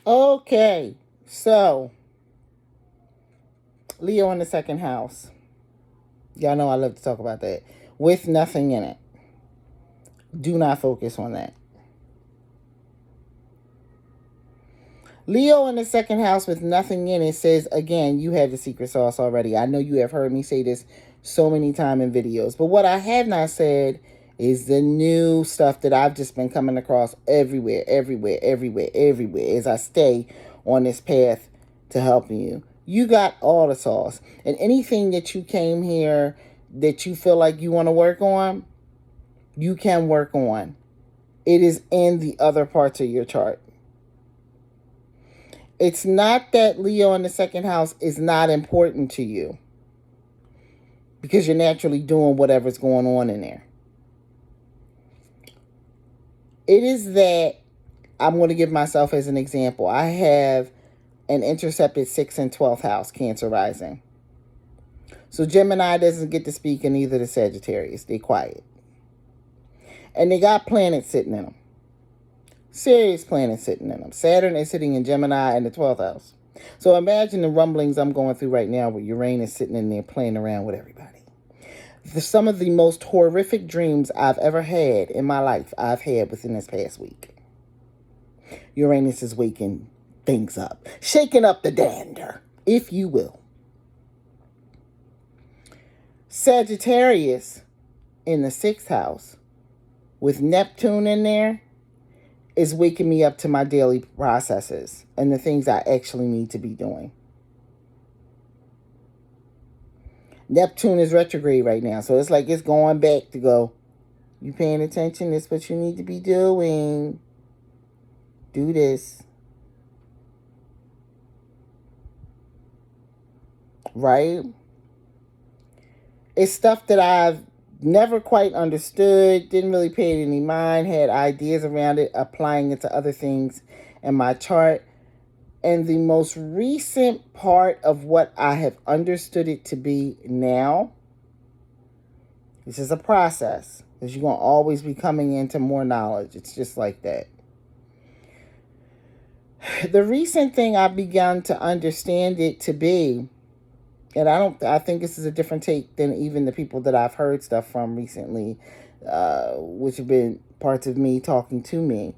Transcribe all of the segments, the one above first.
Okay, so Leo in the second house. Y'all know I love to talk about that. With nothing in it. Do not focus on that. Leo in the second house with nothing in it says, again, you have the secret sauce already. I know you have heard me say this so many times in videos. But what I have not said is the new stuff that I've just been coming across everywhere as I stay on this path to helping you. You got all the sauce. And anything that you came here that you feel like you want to work on, you can work on. It is in the other parts of your chart. It's not that Leo in the second house is not important to you because you're naturally doing whatever's going on in there. It is that I'm going to give myself as an example. I have an intercepted 6th and 12th house, Cancer rising. So Gemini doesn't get to speak in either the Sagittarius. They quiet. And they got planets sitting in them. Serious planets sitting in them. Saturn is sitting in Gemini in the 12th house. So imagine the rumblings I'm going through right now with Uranus sitting in there playing around with everybody. Some of the most horrific dreams I've ever had in my life, I've had within this past week. Uranus is waking things up. Shaking up the dander, if you will. Sagittarius in the 6th house with Neptune in there is waking me up to my daily processes and the things I actually need to be doing. Neptune is retrograde right now, so it's like it's going back to go, you paying attention? This is what you need to be doing. Do this. Right? It's stuff that I've never quite understood, didn't really pay it any mind, had ideas around it, applying it to other things in my chart. And the most recent part of what I have understood it to be now, this is a process, because you're going to always be coming into more knowledge. It's just like that. The recent thing I've begun to understand it to be, and I think this is a different take than even the people that I've heard stuff from recently, which have been parts of me talking to me.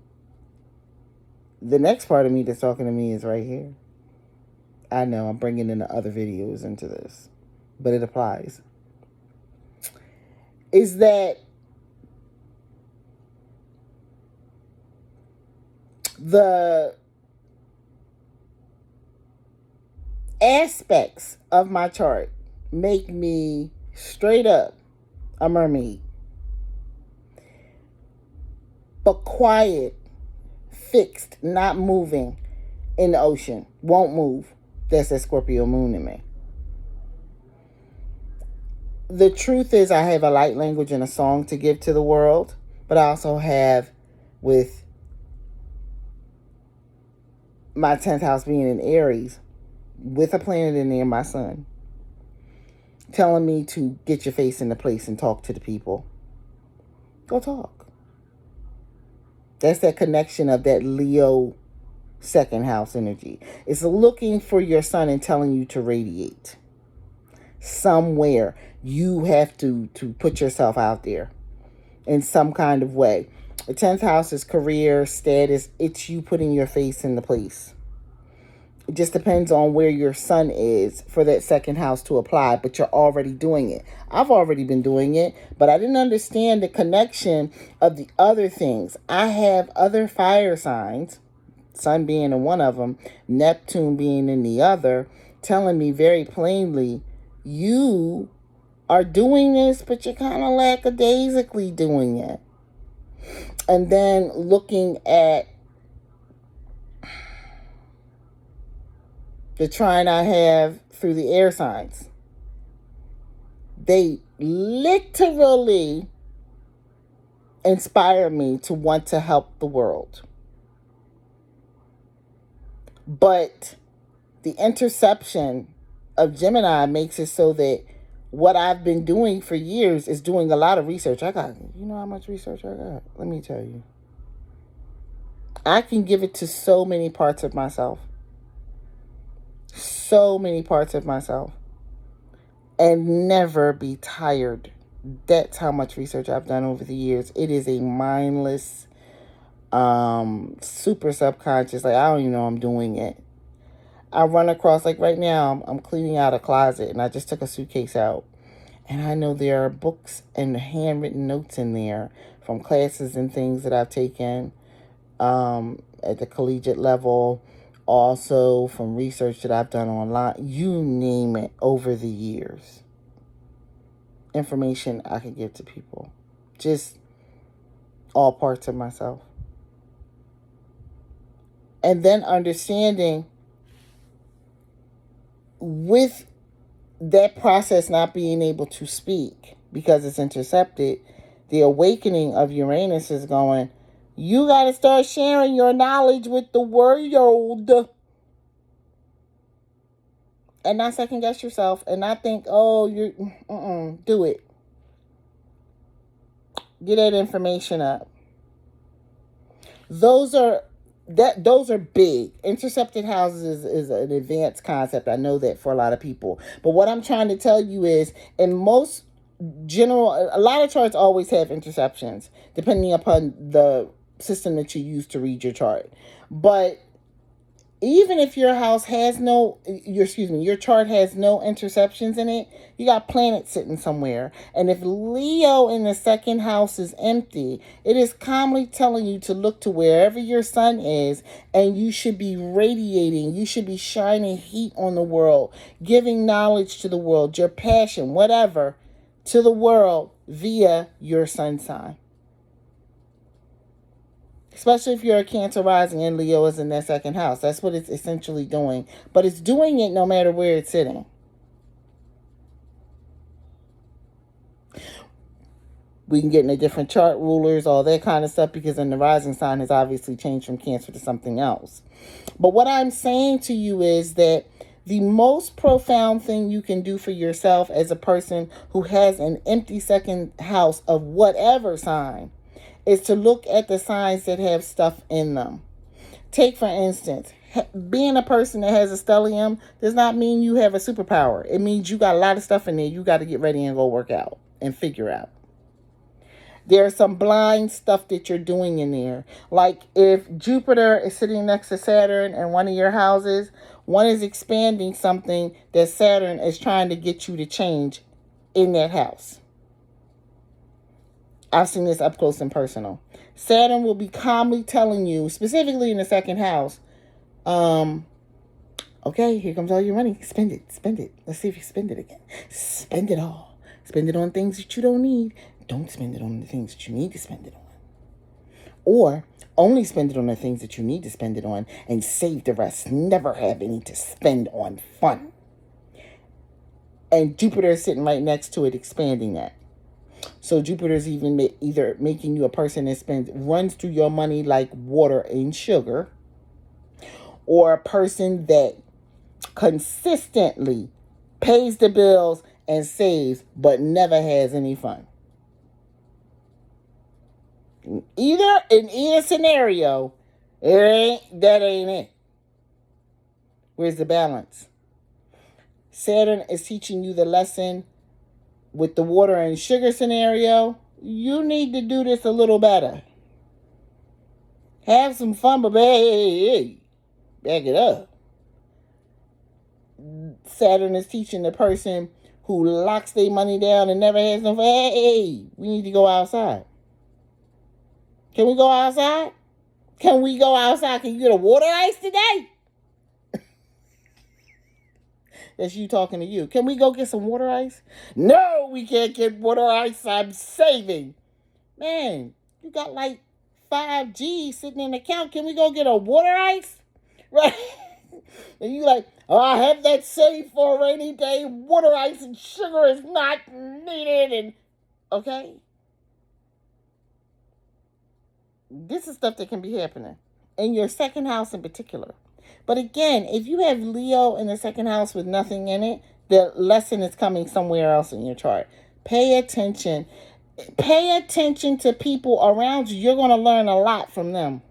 The next part of me that's talking to me is right here. I know I'm bringing in the other videos into this, but it applies. Is that the aspects of my chart make me straight up a mermaid, but quiet, fixed, not moving in the ocean, won't move. That's that Scorpio moon in me. The truth is I have a light language and a song to give to the world, but I also have, with my 10th house being in Aries, with a planet in there, my sun, telling me to get your face in the place and talk to the people. Go talk. That's that connection of that Leo second house energy. It's looking for your sun and telling you to radiate. Somewhere you have to put yourself out there in some kind of way. The 10th house is career, status. It's you putting your face in the place. It just depends on where your sun is for that second house to apply, but you're already doing it. I've already been doing it, but I didn't understand the connection of the other things. I have other fire signs, sun being in one of them, Neptune being in the other, telling me very plainly, you are doing this, but you're kind of lackadaisically doing it. And then looking at the trine I have through the air signs. They literally inspire me to want to help the world. But the interception of Gemini makes it so that what I've been doing for years is doing a lot of research. You know how much research I got? Let me tell you. I can give it to so many parts of myself. So many parts of myself. And never be tired. That's how much research I've done over the years. It is a mindless, super subconscious. Like, I don't even know I'm doing it. I run across, like right now, I'm cleaning out a closet and I just took a suitcase out. And I know there are books and handwritten notes in there from classes and things that I've taken at the collegiate level. Also from research that I've done online. You name it, over the years. Information I can give to people. Just all parts of myself. And then understanding with that process not being able to speak because it's intercepted, the awakening of Uranus is going, you got to start sharing your knowledge with the world. And not second guess yourself and not think, oh, do it. Get that information up. Those are big. Intercepted houses is an advanced concept. I know that for a lot of people. But what I'm trying to tell you is, in most general, a lot of charts always have interceptions, depending upon the system that you use to read your chart. But even if your house has your chart has no interceptions in it, you got planets sitting somewhere. And if Leo in the second house is empty, it is calmly telling you to look to wherever your sun is, and you should be radiating, you should be shining heat on the world, giving knowledge to the world, your passion, whatever, to the world via your sun sign. Especially if you're a Cancer rising and Leo is in that second house. That's what it's essentially doing. But it's doing it no matter where it's sitting. We can get into different chart rulers, all that kind of stuff, because then the rising sign has obviously changed from Cancer to something else. But what I'm saying to you is that the most profound thing you can do for yourself as a person who has an empty second house of whatever sign is to look at the signs that have stuff in them. Take, for instance, being a person that has a stellium does not mean you have a superpower. It means you got a lot of stuff in there you got to get ready and go work out and figure out. There's some blind stuff that you're doing in there. Like if Jupiter is sitting next to Saturn in one of your houses, one is expanding something that Saturn is trying to get you to change in that house. I've seen this up close and personal. Saturn will be calmly telling you, specifically in the second house, okay, here comes all your money. Spend it, spend it. Let's see if you spend it again. Spend it all. Spend it on things that you don't need. Don't spend it on the things that you need to spend it on. Or only spend it on the things that you need to spend it on and save the rest. Never have any to spend on fun. And Jupiter is sitting right next to it, expanding that. So Jupiter's even either making you a person that runs through your money like water and sugar, or a person that consistently pays the bills and saves but never has any fun. In either scenario, that ain't it. Where's the balance? Saturn is teaching you the lesson. With the water and sugar scenario, you need to do this a little better. Have some fun, but hey, back it up. Saturn is teaching the person who locks their money down and never has no fun. Hey, we need to go outside. Can we go outside? Can we go outside? Can you get a water ice today? That's you talking to you. Can we go get some water ice? No, we can't get water ice. I'm saving. Man, you got like 5G sitting in the account. Can we go get a water ice? Right? And you like, oh, I have that saved for a rainy day. Water ice and sugar is not needed. And okay. This is stuff that can be happening in your second house in particular. But again, if you have Leo in the second house with nothing in it, the lesson is coming somewhere else in your chart. Pay attention. Pay attention to people around you. You're going to learn a lot from them.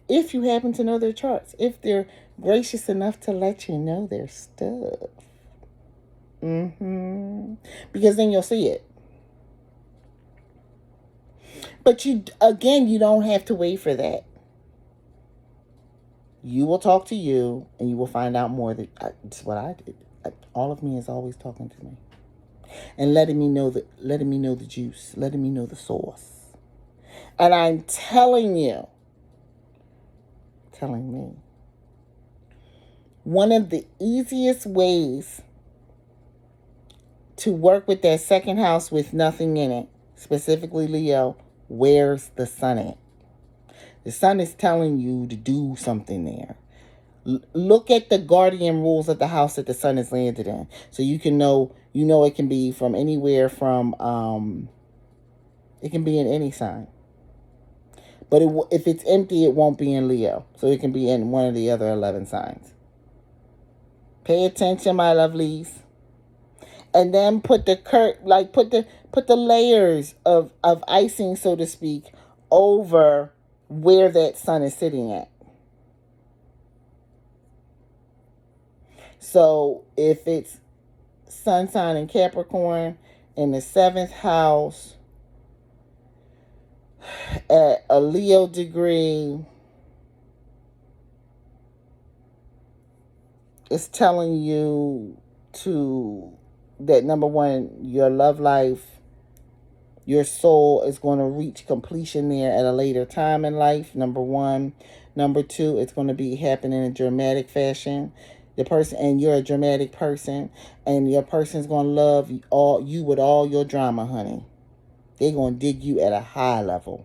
If you happen to know their charts, if they're gracious enough to let you know their stuff. Because then you'll see it. But you don't have to wait for that. You will talk to you, and you will find out more. That's what I did. All of me is always talking to me and letting me know the juice, letting me know the sauce. And I'm telling me, one of the easiest ways to work with that second house with nothing in it, specifically Leo, where's the sun at? The sun is telling you to do something there. Look at the guardian rules of the house that the sun is landed in, so you can know. It can be from anywhere from. It can be in any sign, but if it's empty, it won't be in Leo, so it can be in one of the other 11 signs. Pay attention, my lovelies, and then put the put the layers of icing, so to speak, over where that sun is sitting at. So if it's sun sign in Capricorn in the 7th house at a Leo degree, it's telling you that number one, your love life, your soul is going to reach completion there at a later time in life, number one. Number two, it's going to be happening in a dramatic fashion. The person, and you're a dramatic person, and your person's going to love you with all your drama, honey. They're going to dig you at a high level.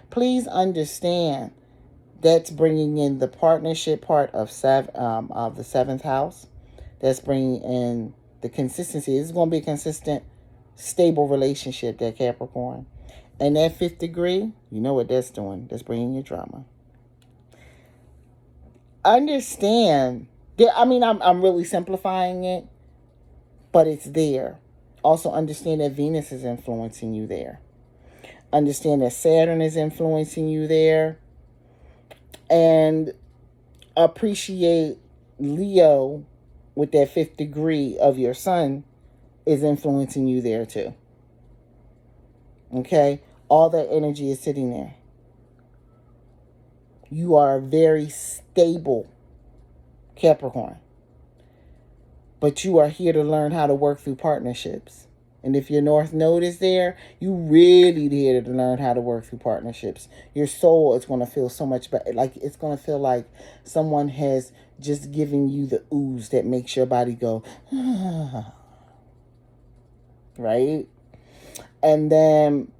Please understand that's bringing in the partnership part of the 7th house. That's bringing in the consistency. It's going to be a consistent, stable relationship, that Capricorn. And that 5th degree, you know what that's doing. That's bringing you drama. Understand. I'm really simplifying it, but it's there. Also understand that Venus is influencing you there. Understand that Saturn is influencing you there. And appreciate Leo with that 5th degree of your sun is influencing you there too. Okay? All that energy is sitting there. You are a very stable Capricorn. But you are here to learn how to work through partnerships. And if your North Node is there, you really here to learn how to work through partnerships. Your soul is going to feel so much better. Like, it's going to feel like someone has just given you the ooze that makes your body go, ah. Right? And then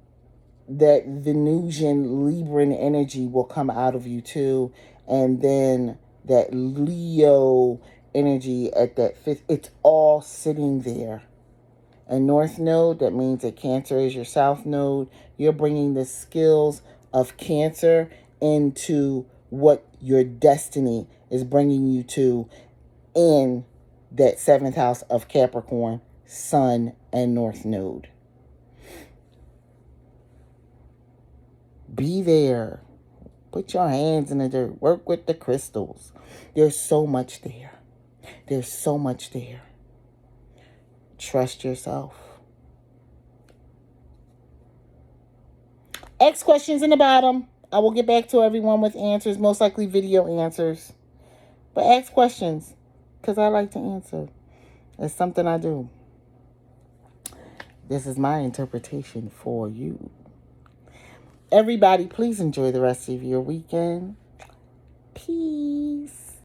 that Venusian Libran energy will come out of you too. And then that Leo energy at that 5th, it's all sitting there. And North Node, that means that Cancer is your South Node. You're bringing the skills of Cancer into what your destiny is bringing you to in that 7th house of Capricorn, Sun, and North Node. Be there. Put your hands in the dirt. Work with the crystals. There's so much there. There's so much there. Trust yourself. Ask questions in the bottom. I will get back to everyone with answers, most likely video answers. But ask questions, because I like to answer. It's something I do. This is my interpretation for you. Everybody, please enjoy the rest of your weekend. Peace.